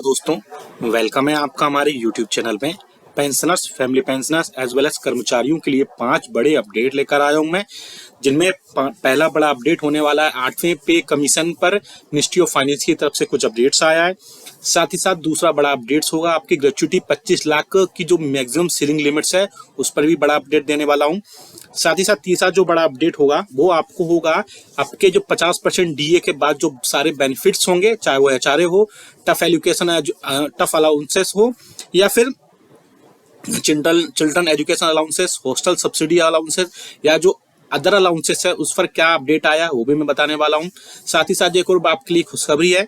दोस्तों, वेलकम है आपका हमारे YouTube चैनल में। Pensioners, family pensioners as well as कर्मचारियों के लिए 5 बड़े अपडेट लेकर आया हूं मैं, जिनमें पहला बड़ा अपडेट होने वाला है 8वें पे कमीशन पर मिनिस्ट्री ऑफ फाइनेंस की तरफ से कुछ अपडेट्स आया है। साथ ही साथ दूसरा बड़ा अपडेट्स होगा आपकी ग्रेच्युटी 25 लाख की जो मैक्सिमम सीलिंग लिमिट्स है उस पर भी बड़ा अपडेट देने वाला हूं। साथ ही साथ तीसरा जो बड़ा अपडेट होगा वो आपको होगा आपके जो 50% डीए के बाद जो सारे बेनिफिट्स होंगे, चाहे वो एचआरए हो, टफ एजुकेशन टफ अलाउंसेस हो, या फिर children education allowances, hostel subsidy allowances, या जो अदर अलाउंसेस है उस पर क्या अपडेट आया वो भी मैं बताने वाला हूं। साथ ही साथ एक और आपके लिए खुशखबरी है,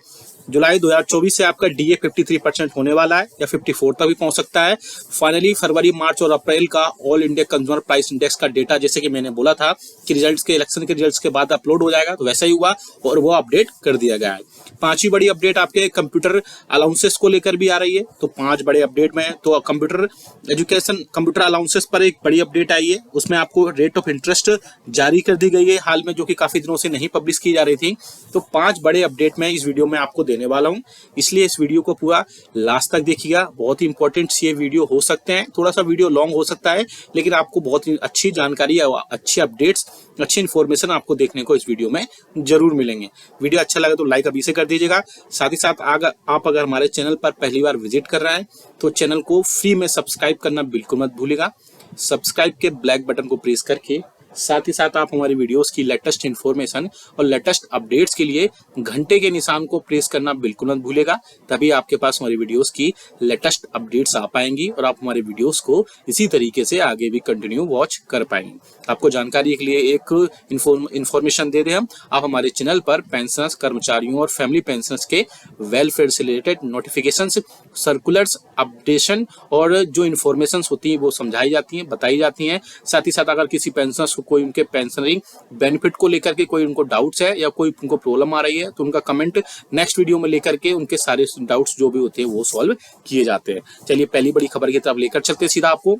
जुलाई 2024 से आपका डीए 53% होने वाला है या 54 तक भी पहुंच सकता है। फाइनली फरवरी, मार्च और अप्रैल का all India consumer price index का डेटा, जैसे कि मैंने बोला था कि इलेक्शन के रिजल्ट्स के बाद अपलोड हो जाएगा, तो वैसा ही हुआ और वो अपडेट कर दिया गया है। 5वीं बड़ी अपडेट आपके कंप्यूटर अलाउंसेस को लेकर भी आ रही है, तो 5 बड़े अपडेट में तो कंप्यूटर अलाउंसेस पर एक बड़ी अपडेट आई है। उसमें आपको रेट ऑफ इंटरेस्ट जारी कर दी गई है हाल में, जो कि काफी दिनों से नहीं पब्लिश की जा रही थी। तो 5 बड़े अपडेट में इस वीडियो में आपको देने वाला हूं, इसलिए इस वीडियो को पूरा लास्ट तक देखिएगा। बहुत ही इंपॉर्टेंट ये वीडियो हो सकते हैं, थोड़ा सा वीडियो लॉन्ग हो सकता है, लेकिन आपको बहुत ही अच्छी जानकारी, अच्छी अपडेट्स, अच्छी इन्फॉर्मेशन आपको देखने को इस वीडियो में जरूर मिलेंगे। वीडियो अच्छा लगे तो लाइक अभी से कर दीजिएगा। साथ ही साथ आप अगर हमारे चैनल पर पहली बार विजिट कर रहे हैं तो चैनल को फ्री में सब्सक्राइब करना बिल्कुल मत भूलिएगा। सब्सक्राइब के ब्लैक बटन को प्रेस करके साथ ही साथ आप हमारी वीडियोस की लेटेस्ट इन्फॉर्मेशन और लेटेस्ट अपडेट्स के लिए घंटे के निशान को प्रेस करना बिल्कुल मत भूलेगा, तभी आपके पास हमारी वीडियोस की लेटेस्ट अपडेट्स आ पाएंगी और आप हमारे वीडियोस को इसी तरीके से आगे भी कंटिन्यू वॉच कर पाएंगे। आपको जानकारी के लिए एक इन्फॉर्मेशन दे दें, आप हमारे चैनल पर पेंशनर्स, कर्मचारियों और फैमिली पेंशनर्स के वेलफेयर से रिलेटेड नोटिफिकेशंस, सर्कुलर्स, अपडेशन और जो इन्फॉर्मेशन होती है वो समझाई जाती हैं, बताई जाती हैं। साथ ही साथ अगर किसी पेंशनर्स कोई उनके पेंशनरिंग बेनिफिट को लेकर के कोई उनको डाउट्स है या कोई उनको प्रॉब्लम आ रही है तो उनका कमेंट नेक्स्ट वीडियो में लेकर के उनके सारे डाउट्स जो भी होते हैं वो सॉल्व किए जाते हैं। चलिए पहली बड़ी खबर की तरफ लेकर चलते सीधा आपको,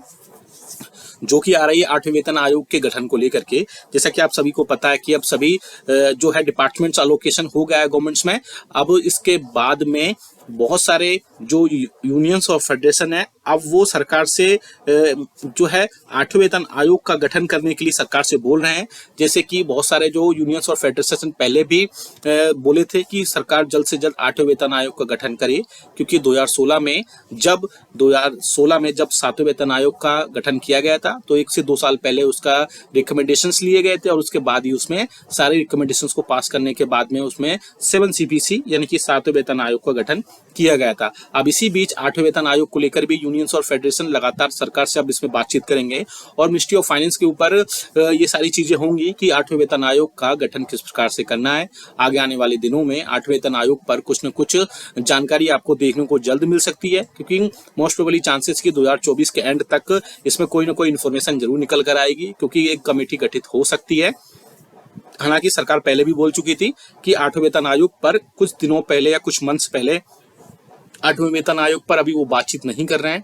जो कि आ रही है 8वें वेतन आयोग के गठन को लेकर के। जैसा कि आप सभी को पता है कि अब सभी जो है डिपार्टमेंट्स अलोकेशन हो गया है गवर्नमेंट्स में। अब इसके बाद में बहुत सारे जो यूनियंस और फेडरेशन है, अब वो सरकार से जो है 8वें वेतन आयोग का गठन करने के लिए सरकार से बोल रहे हैं। जैसे कि बहुत सारे जो यूनियंस और फेडरेशन पहले भी बोले थे कि सरकार जल्द से जल्द 8वें वेतन आयोग का गठन करे, क्योंकि 2016 में जब 7वें वेतन आयोग का गठन किया गया था तो 1 से 2 साल पहले उसका रिकमेंडेशंस लिए गए थे और उसके बाद ही उसमें सारे रिकमेंडेशंस को पास करने के बाद में उसमें 7 CPC यानी कि 7वें वेतन आयोग का गठन किया गया था। अब इसी बीच 8वें वेतन आयोग को लेकर भी यूनियंस और फेडरेशन लगातार सरकार से अब इसमें बातचीत करेंगे और मिनिस्ट्री ऑफ फाइनेंस के ऊपर ये सारी चीजें होंगी कि 8वें वेतन आयोग का गठन किस प्रकार से करना है। आगे आने वाले दिनों में 8वें वेतन आयोग पर कुछ न कुछ जानकारी आपको देखने को जल्द मिल सकती है, क्योंकि मोस्ट प्रोबेबली चांसेस कि 2024 के एंड तक इसमें कोई ना कोई इन्फॉर्मेशन जरूर निकल कर आएगी, क्योंकि एक कमेटी गठित हो सकती है। हालांकि सरकार पहले भी बोल चुकी थी कि 8वें वेतन आयोग पर कुछ दिनों पहले या कुछ मंथ्स पहले 8वें वेतन आयोग पर अभी वो बातचीत नहीं कर रहे हैं,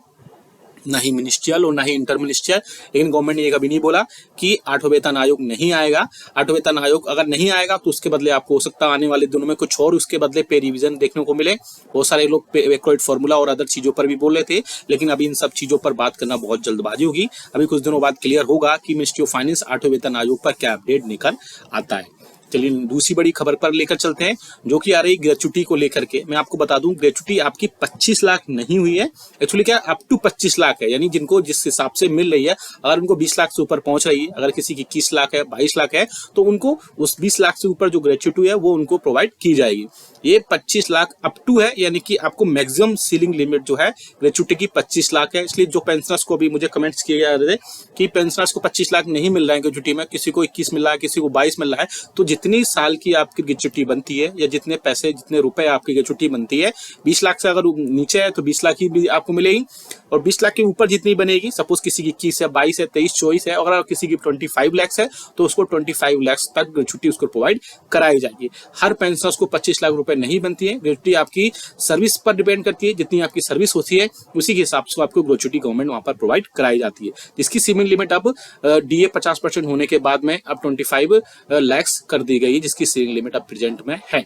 ना ही मिनिस्ट्रियल और ना ही इंटर मिनिस्ट्रियल। लेकिन गवर्नमेंट ने ये कभी नहीं बोला कि 8वें वेतन आयोग नहीं आएगा। 8वें वेतन आयोग अगर नहीं आएगा तो उसके बदले आपको हो सकता है आने वाले दिनों में कुछ और उसके बदले पे रिवीजन देखने को मिले। बहुत सारे लोग बैकवर्ड फॉर्मूला और अदर चीजों पर भी बोल रहे थे, लेकिन अभी इन सब चीजों पर बात करना बहुत जल्दबाजी होगी। अभी कुछ दिनों बाद क्लियर होगा कि मिनिस्ट्री ऑफ फाइनेंस 8वें वेतन आयोग पर क्या अपडेट निकल आता है। चलिए दूसरी बड़ी खबर पर लेकर चलते हैं, जो कि आ रही ग्रेच्युटी को लेकर के। मैं आपको बता दूं ग्रेच्युटी आपकी 25 लाख नहीं हुई है, एक्चुअली क्या अप टू 25 लाख है, यानी जिनको जिस हिसाब से मिल रही है, अगर उनको 20 लाख से ऊपर पहुंच रही है, अगर किसी की 21 लाख है, 22 लाख है, तो उनको उस 20 लाख से ऊपर जो ग्रेच्युटी है वो उनको प्रोवाइड की जाएगी। ये 25 लाख अप टू है, यानी कि आपको मैक्सिमम सीलिंग लिमिट जो है ग्रेच्युटी की 25 लाख है। इसलिए जो पेंशनर्स को भी मुझे कमेंट्स किए जा रहे थे कि पेंशनर्स को 25 लाख नहीं मिल रहा है ग्रेच्युटी में, किसी को 21 मिल रहा है, किसी को 22 मिल रहा है, तो जितनी साल की आपकी ग्रेच्युटी बनती है या जितने पैसे जितने रुपए आपकी ग्रेच्युटी बनती है, 20 लाख से अगर नीचे है तो 20 लाख ही भी आपको मिलेगी, और 20 लाख के ऊपर जितनी बनेगी, सपोज किसी की 21 है, 22 है, 23, 24 है, अगर किसी की 25 लाख है तो उसको 25 लाख तक ग्रेच्युटी उसको प्रोवाइड कराई जाएगी। हर पेंशनर्स को 25 लाख रुपए नहीं बनती है, ग्रेच्युटी आपकी सर्विस पर डिपेंड करती है, जितनी आपकी सर्विस होती है उसी के हिसाब से आपको ग्रेच्युटी गवर्नमेंट वहां पर प्रोवाइड कराई जाती है, जिसकी सीलिंग लिमिट अब डीए 50% होने के बाद में अब 25 लाख कर दी गई, जिसकी सीलिंग लिमिट अब प्रेजेंट में है।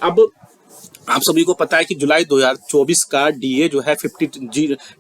अब आप सभी को पता है कि जुलाई 2024 का डीए जो है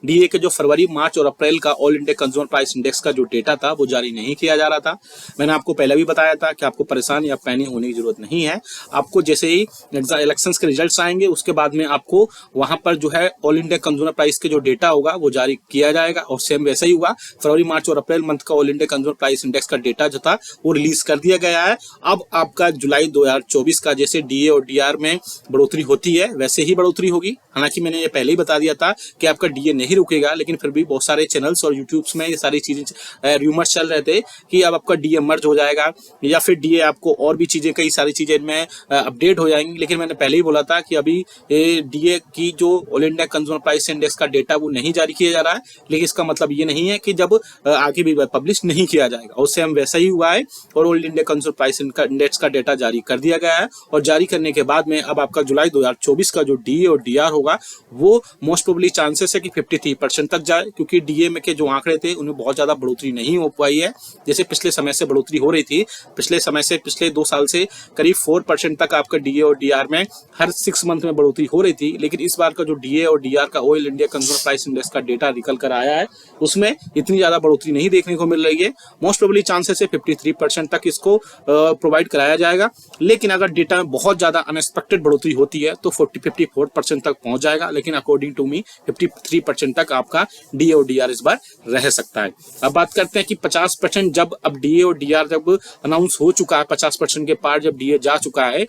डीए के जो फरवरी, मार्च और अप्रैल का all India consumer price index का जो डेटा था वो जारी नहीं किया जा रहा था। मैंने आपको पहले भी बताया था कि आपको परेशान या पैनिक होने की जरूरत नहीं है। आपको जैसे ही इलेक्शंस के रिजल्ट्स आएंगे उसके बाद में आपको वहां पर जो है ऑल इंडिया कंज्यूमर प्राइस के जो डेटा होगा वो जारी किया जाएगा, और सेम वैसा ही हुआ। फरवरी, मार्च और अप्रैल मंथ का all India consumer price index का डेटा जो था वो रिलीज कर दिया गया है। अब आपका जुलाई 2024 का जैसे डीए और डीआर में बढ़ोतरी होती है वैसे ही बढ़ोतरी होगी। हालांकि मैंने ये पहले ही बता दिया था कि आपका डीए नहीं रुकेगा, लेकिन फिर भी बहुत सारे चैनल्स और यूट्यूब्स में ये सारी चीजें र्यूमर्स चल रहे थे कि अब आपका डीए मर्ज हो जाएगा या फिर डीए आपको और भी चीजें, कई सारी चीजें इनमें अपडेट हो जाएंगी। लेकिन मैंने पहले ही बोला था कि अभी डीए की जो all India consumer price index का डेटा वो नहीं जारी किया जा रहा है, लेकिन इसका मतलब ये नहीं है कि जब आगे भी पब्लिश नहीं किया जाएगा। उससे हम वैसा ही हुआ है और all India consumer price index का डेटा जारी कर दिया गया है, और जारी करने के बाद में अब आपका जुलाई 2024 का जो डीए और डीआर होगा वो मोस्ट प्रोबेबली चांसेस है कि 53% तक जाए, क्योंकि डीए में के जो आंकड़े थे उनमें बहुत ज्यादा बढ़ोतरी नहीं हो पाई है। जैसे पिछले समय से बढ़ोतरी हो रही थी, पिछले 2 साल से करीब 4% तक आपका डीए और डीआर में हर 6 मंथ में बढ़ोतरी हो रही थी। लेकिन इस बार का जो डीए और डीआर का oil India consumer price index का डेटा निकल कर आया है उसमें इतनी ज्यादा बढ़ोतरी नहीं देखने को मिल रही है। मोस्ट प्रोबेबली चांसेस है 53% तक इसको प्रोवाइड कराया जाएगा। लेकिन अगर डेटा में बहुत ज्यादा अनएक्सपेक्टेड बढ़ोतरी होती है तो 54% तक पहुंच जाएगा, लेकिन अकॉर्डिंग टू मी 53% तक आपका डीए और डीआर इस बार रह सकता है। अब बात करते हैं कि 50% जब अब डीए और डीआर जब अनाउंस हो चुका है, 50% के पार जब डीए जा चुका है,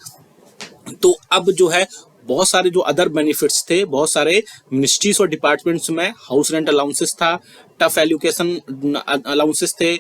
तो अब जो है बहुत सारे जो अदर बेनिफिट्स थे, बहुत सारे मिनिस्ट्रीज और डिपार्टमेंट्स में हाउस रेंट अलाउंसेस था, टफ एजुकेशन अलाउंसेस थे,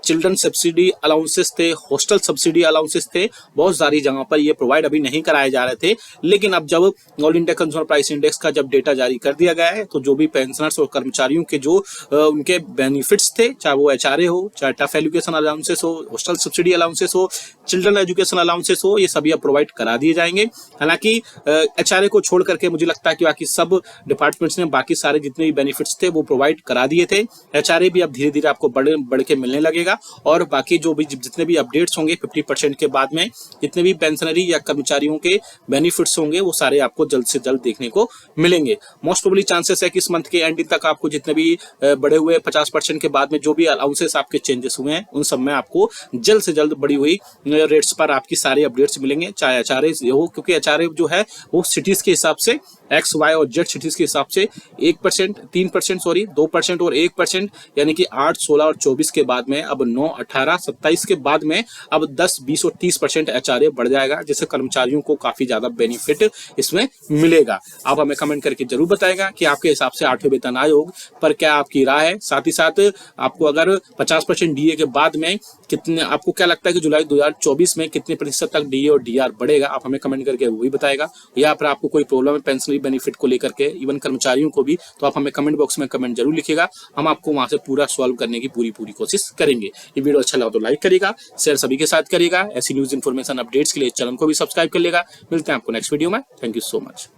चिल्ड्रन सब्सिडी अलाउंसेस थे, हॉस्टल सब्सिडी अलाउंसेस थे। बहुत सारी जगह पर ये प्रोवाइड अभी नहीं कराए जा रहे थे। लेकिन अब जब all India consumer price index का जब डेटा जारी कर दिया गया है, तो जो भी पेंशनर्स और कर्मचारियों के जो उनके बेनिफिट्स थे, चाहे वो एचआरए हो, चाहे टफ एजुकेशन अलाउंसेस हो, हॉस्टल सब्सिडी अलाउंसेस हो, चिल्ड्रन एजुकेशन अलाउंसेस हो, ये सभी अब प्रोवाइड करा दिए जाएंगे। हालांकि एचआरए को छोड़ करके मुझे लगता है कि बाकी सब डिपार्टमेंट्स ने बाकी सारे जितने भी बेनिफिट्स थे वो प्रोवाइड करा दिए थे। एचआरए भी अब धीरे धीरे आपको बढ़ के मिलने लगेगा, और बाकी जो भी जितने भी अपडेट्स होंगे 50% के बाद में जितने भी पेंशनरी या कर्मचारियों के बेनिफिट्स होंगे वो सारे आपको जल्द से जल्द देखने को मिलेंगे। मोस्ट प्रोबेबली चांसेस है कि इस मंथ के एंडिंग तक आपको जितने भी बढ़े हुए 50% के बाद में जो भी अलाउंसेस आपके चेंजेस हुए हैं उन सब में आपको जल्द से जल्द बढ़ी हुई रेट्स पर आपकी सारे अपडेट्स मिलेंगे, चाहे एचआरए हो, क्योंकि एचआरए जो है वो सिटीज के हिसाब से एक्स, वाई और जेड सिटीज के हिसाब से 1%, 3%, सॉरी 2% और 1%, यानी कि 8, 16 और 24 के बाद में अब 9, 18, 27 के बाद में अब 10, 20 और 30% एचआरए बढ़ जाएगा, जिससे कर्मचारियों को काफी ज्यादा बेनिफिट इसमें मिलेगा। आप हमें कमेंट करके जरूर बताएगा कि आपके हिसाब से 8वें वेतन आयोग पर क्या आपकी राय है। साथ ही साथ आपको अगर 50% डीए के बाद में कितने, आपको क्या लगता है कि जुलाई 2024 में कितने प्रतिशत तक डीए और डीआर बढ़ेगा, आप हमें कमेंट करके वही बताएगा। या फिर आपको कोई प्रॉब्लम है पेंशनरी बेनिफिट को लेकर के, इवन कर्मचारियों को भी, तो आप हमें कमेंट बॉक्स में कमेंट जरूर लिखिएगा। हम आपको वहां से पूरा सॉल्व करने की पूरी कोशिश करेंगे। ये वीडियो अच्छा लगा तो लाइक करिएगा, शेयर सभी के साथ करिएगा। ऐसी न्यूज इन्फॉर्मेशन अपडेट्स के लिए चैनल को भी सब्सक्राइब कर लेगा। मिलते हैं आपको नेक्स्ट वीडियो में। Thank you so much.